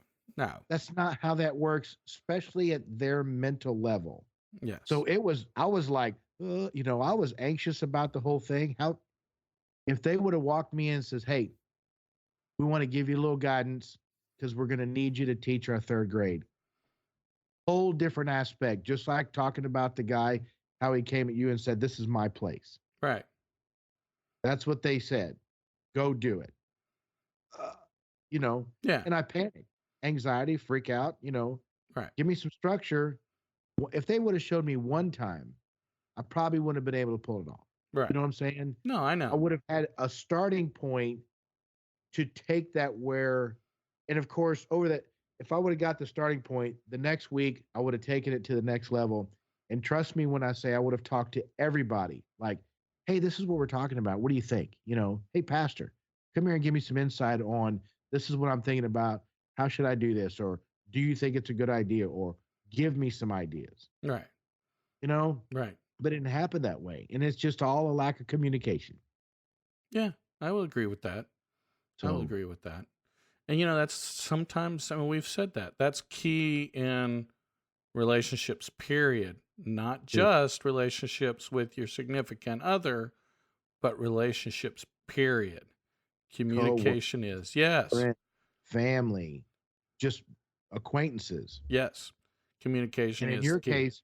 That's not how that works, especially at their mental level. Yes. So I was like, I was anxious about the whole thing. If they would have walked me in and says, hey, we want to give you a little guidance because we're going to need you to teach our third grade. Whole different aspect, just like talking about the guy, how he came at you and said, this is my place. Right. That's what they said. Go do it. Yeah. And I panicked, anxiety, freak out, Right. give me some structure. If they would have showed me one time, I probably wouldn't have been able to pull it off. Right. You know what I'm saying? No, I I know. would have had a starting point to take that and of course, if I would have got the starting point, the next week, I would have taken it to the next level. And trust me when I say I would have talked to everybody like, hey, this is what we're talking about. What do you think? Hey, pastor, come here and give me some insight on this is what I'm thinking about. How should I do this? Or do you think it's a good idea? Or give me some ideas. Right. Right. But it didn't happen that way. And it's just all a lack of communication. Yeah, I will agree with that. I will So agree with that. And that's sometimes, I mean, we've said that. That's key in relationships, period. Not just relationships with your significant other, but relationships, period. Communication is. Yes. friend, family, just acquaintances. Yes. Communication And in is your key. case,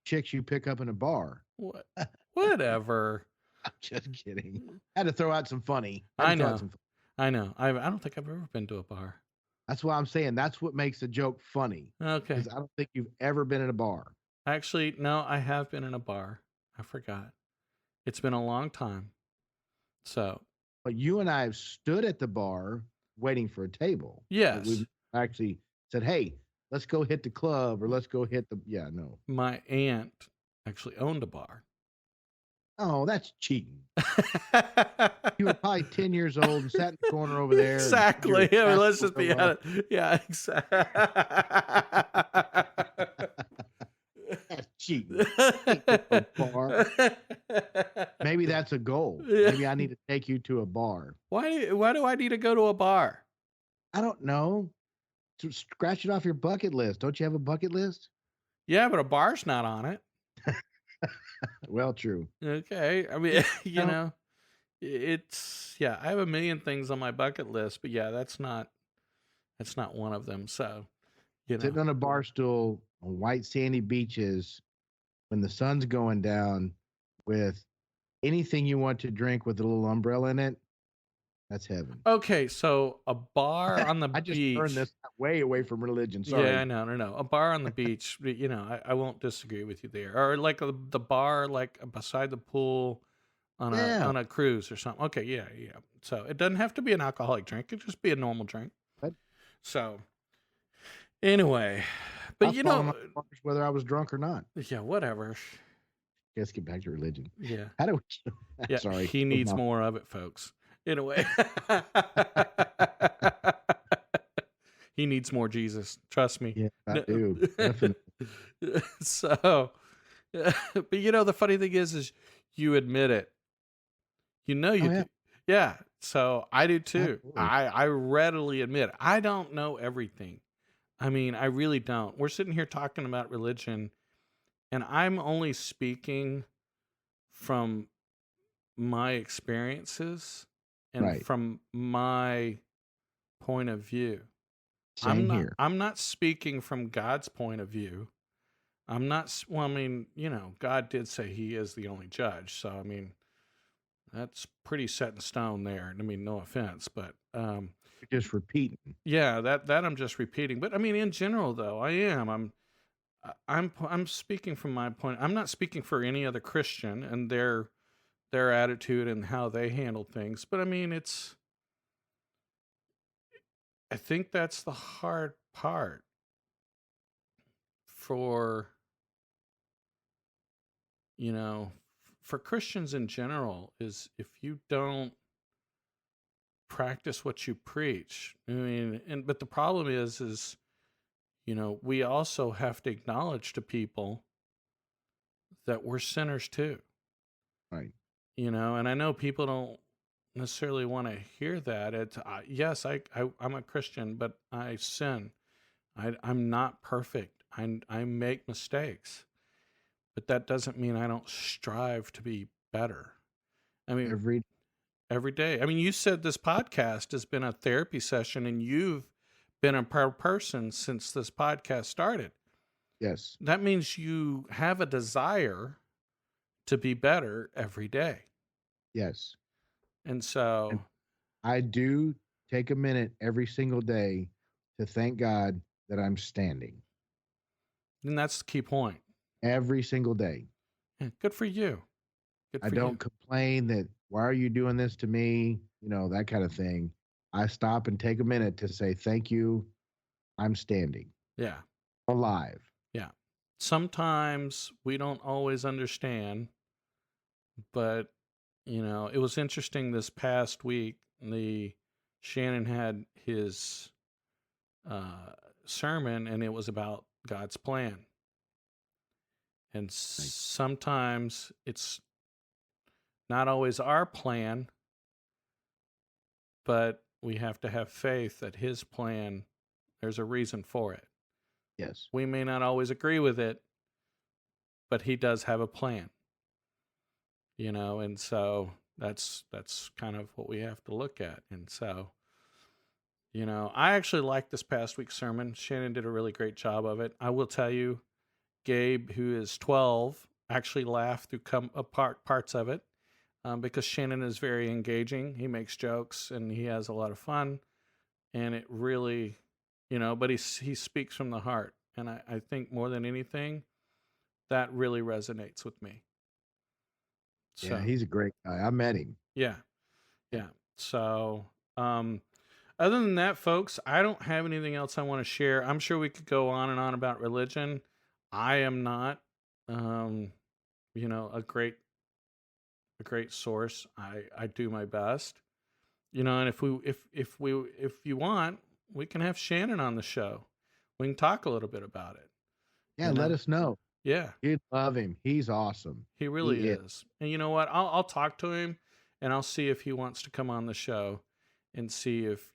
chicks you pick up in a bar. What? Whatever. I'm just kidding. Had to throw out some funny. I know. I don't think I've ever been to a bar. That's why I'm saying that's what makes a joke funny. Okay. Because I don't think you've ever been in a bar. Actually, no, I have been in a bar. I forgot. It's been a long time. So. But you and I have stood at the bar waiting for a table. Yes. We've actually said, hey, let's go hit the club or let's go hit no. My aunt actually owned a bar. Oh, that's cheating. You were probably 10 years old and sat in the corner over there. Exactly. I mean, let's just be honest. Yeah, exactly. That's cheating. Maybe that's a goal. Maybe I need to take you to a bar. Why do I need to go to a bar? I don't know. To scratch it off your bucket list. Don't you have a bucket list? Yeah, but a bar's not on it. Well, true. Okay. I mean, it's I have a million things on my bucket list, but yeah, that's not one of them. So, sitting on a bar stool on white sandy beaches when the sun's going down with anything you want to drink with a little umbrella in it. That's heaven. Okay, so a bar on the I just turned beach. this way away from religion. Yeah, Sorry. no, no, no. A bar on the beach, I won't disagree with you there. Or like the bar, like beside the pool Yeah. on a cruise or something. Okay, yeah, yeah. So it doesn't have to be an alcoholic drink. It could just be a normal drink. But So anyway, but I followed my orders whether I was drunk or not. yeah, whatever. Let's get back to religion. Yeah, How do we? yeah. Sorry. He needs more of it, folks. Anyway, he needs more Jesus. Trust me. Yeah, I No- do. Definitely. So, but the funny thing is you admit it. You know Oh you yeah. do. Yeah. So I do too. Absolutely. I readily admit I don't know everything. I mean, I really don't. We're sitting here talking about religion, and I'm only speaking from my experiences and Right. from my point of view. Same here. I'm not speaking from God's point of view. I'm not well, I mean, God did say he is the only judge. So I mean, that's pretty set in stone there. I mean, no offense, but You're just repeating. yeah, that I'm just repeating. But I mean, in general though, I'm speaking from my point. I'm not speaking for any other Christian and their attitude and how they handle things. But I mean, I think that's the hard part for, you know, for Christians in general is if you don't practice what you preach. I mean, but the problem is we also have to acknowledge to people that we're sinners too. Right. And I know people don't necessarily want to hear that. It's yes, I'm a Christian, but I sin. I'm not perfect. I make mistakes, but that doesn't mean I don't strive to be better. I mean, Every every day. I mean, you said this podcast has been a therapy session, and you've been a person since this podcast started. yes. That means you have a desire to be better every day. Yes. And And so, I do take a minute every single day to thank God that I'm standing. and that's the key point. Every single day. Yeah, good for you. Good I for you. don't complain that why are you doing this to me? That kind of thing. I stop and take a minute to say thank you. I'm standing Yeah. alive. Yeah. Sometimes we don't always understand, but it was interesting this past week. The Shannon had his sermon, and it was about God's plan. And Right. sometimes it's not always our plan, but we have to have faith that his plan, there's a reason for it. Yes. We may not always agree with it, but he does have a plan. And so that's kind of what we have to look at. And so, I actually liked this past week's sermon. Shannon did a really great job of it. I will tell you, Gabe, who is 12, actually laughed through parts of it because Shannon is very engaging. He makes jokes and he has a lot of fun. And it really, but he speaks from the heart. And I think more than anything, that really resonates with me. Yeah, So, he's a great guy. I met him. yeah. Yeah. So, other than that, folks, I don't have anything else I want to share. I'm sure we could go on and on about religion. I am not, um, a great source. I do my best, and if you want, we can have Shannon on the show. We can talk a little bit about it. Yeah, You let know, us know. yeah, You'd love him. He's awesome. he He really is. is. And you know what? I'll talk to him, and I'll see if he wants to come on the show, and see if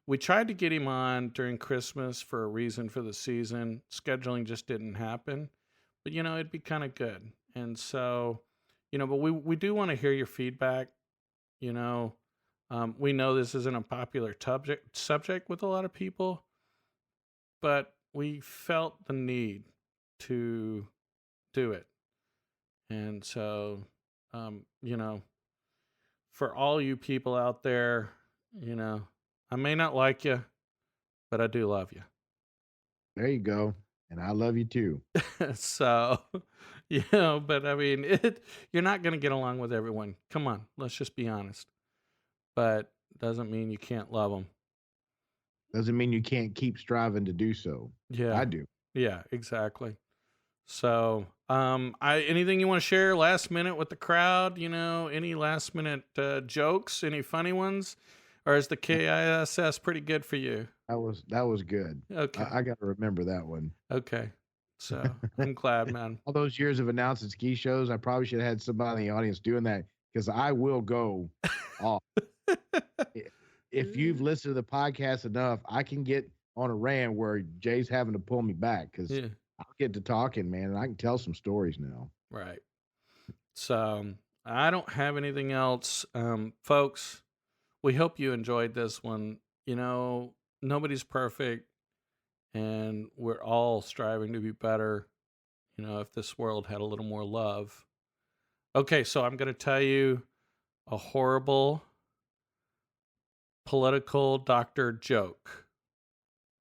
we tried to get him on during Christmas for a reason for the season. Scheduling just didn't happen. But it'd be kind of good. And so, but we do want to hear your feedback. You know, we know this isn't a popular subject with a lot of people, but we felt the need to do it. And so, um, you know, for all you people out there, I may not like you, but I do love you. There you go. And I love you too. So, but I mean, you're not going to get along with everyone. Come on, let's just be honest. But doesn't mean you can't love them. Doesn't mean you can't keep striving to do so. Yeah. I do. Yeah, exactly. So, anything you want to share last minute with the crowd? Any last minute jokes? Any funny ones? Or is the KISS pretty good for you? That was good. Okay. I got to remember that one. Okay. So I'm glad, man. All those years of announcing ski shows, I probably should have had somebody in the audience doing that because I will go off. If you've listened to the podcast enough, I can get on a rant where Jay's having to pull me back because I'll get to talking, man, and I can tell some stories now. Right. So I don't have anything else. Folks, we hope you enjoyed this one. Nobody's perfect, and we're all striving to be better. If this world had a little more love. Okay, so I'm going to tell you a horrible political doctor joke.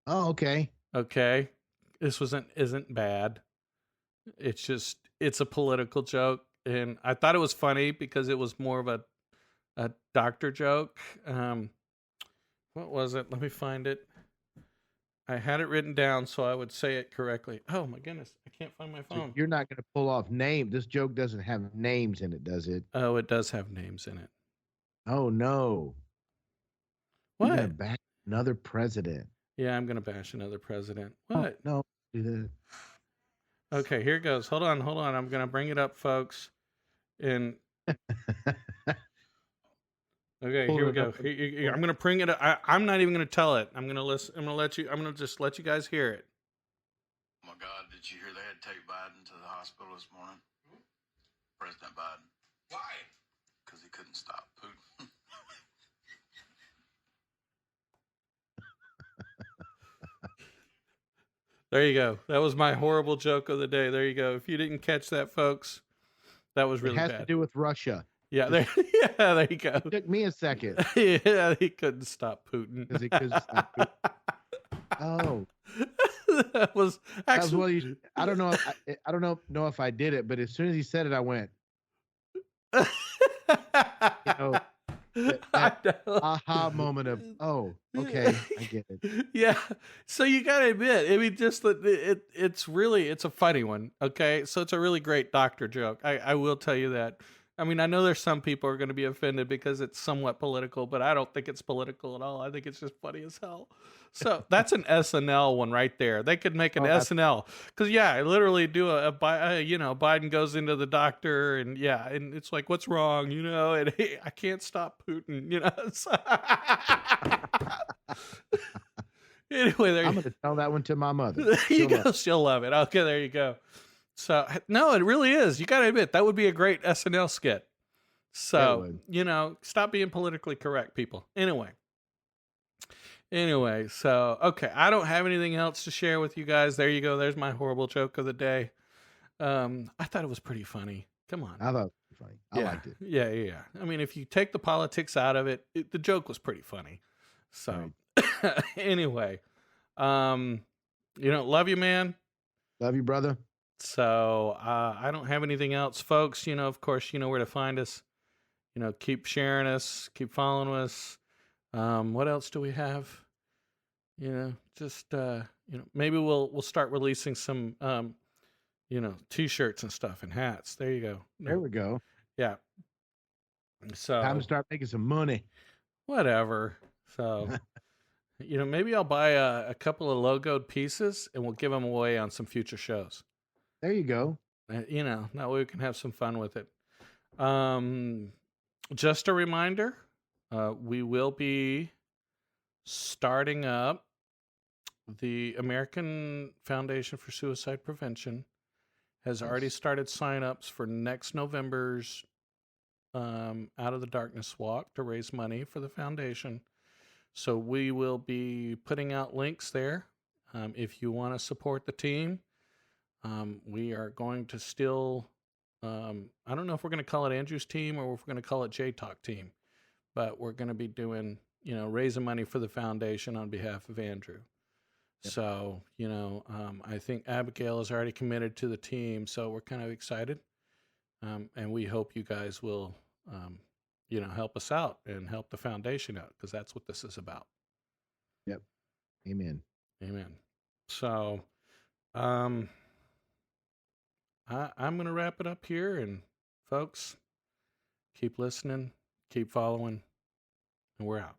Oh, okay. Okay. This isn't bad. It's a political joke, and I thought it was funny because it was more of a doctor joke. What was it? Let me find it. I had it written down so I would say it correctly. Oh my goodness, I can't find my phone. So you're not going to pull off name. This joke doesn't have names in it, does it? Oh, it does have names in it. Oh no. What? You're going to back another president. Yeah, I'm going to bash another president. What? Oh, no, do that. Okay, here goes. Hold on. I'm going to bring it up, folks. And okay, here we go. I'm going to bring it up. I'm not even going to tell it. I'm going to listen. I'm going to let you. I'm going to just let you guys hear it. Oh my God! Did you hear they had to take Biden to the hospital this morning? President Biden. Why? Because he couldn't stop Putin. There you go. That was my horrible joke of the day. There you go. If you didn't catch that, folks, that was really bad. It has to do with Russia. Yeah, there you go. It took me a second. Yeah, he couldn't stop Putin. Because he couldn't stop Putin. Oh, that was actually. That was I don't know. I don't know if I did it, but as soon as he said it, I went. That aha moment of, oh, okay, I get it. Yeah, so you gotta admit, I mean, just that it's a funny one. Okay, so it's a really great doctor joke. I will tell you that. I mean, I know there's some people are going to be offended because it's somewhat political, but I don't think it's political at all. I think it's just funny as hell. So that's an SNL one right there. They could make an SNL because I literally do Biden goes into the doctor and and it's like, what's wrong, and hey, I can't stop Putin, Anyway, I'm going to tell that one to my mother. She'll love it. Okay, there you go. So, no, it really is. You got to admit, that would be a great SNL skit. So, stop being politically correct, people. Anyway, so, okay. I don't have anything else to share with you guys. There you go. There's my horrible joke of the day. I thought it was pretty funny. Come on. I thought it was funny. I liked it. Yeah. I mean, if you take the politics out of it, the joke was pretty funny. So, anyway, love you, man. Love you, brother. So I don't have anything else, folks. Of course, you know where to find us. Keep sharing us, keep following us. What else do we have? Maybe we'll start releasing some, T-shirts and stuff and hats. There you go. There we go. Yeah. So time to start making some money. Whatever. So, maybe I'll buy a couple of logoed pieces and we'll give them away on some future shows. There you go. That way we can have some fun with it. Just a reminder, we will be starting up the American Foundation for Suicide Prevention has already started sign-ups for next November's Out of the Darkness Walk to raise money for the foundation. So we will be putting out links there. If you want to support the team, we are going to still, I don't know if we're going to call it Andrew's team or if we're going to call it Jaytalk team. but we're going to be doing, raising money for the foundation on behalf of Andrew. Yep. So, I think Abigail is already committed to the team, so we're kind of excited. And we hope you guys will, help us out and help the foundation out, because that's what this is about. Yep. Amen. Amen. So, I'm going to wrap it up here, and folks, keep listening, keep following, and we're out.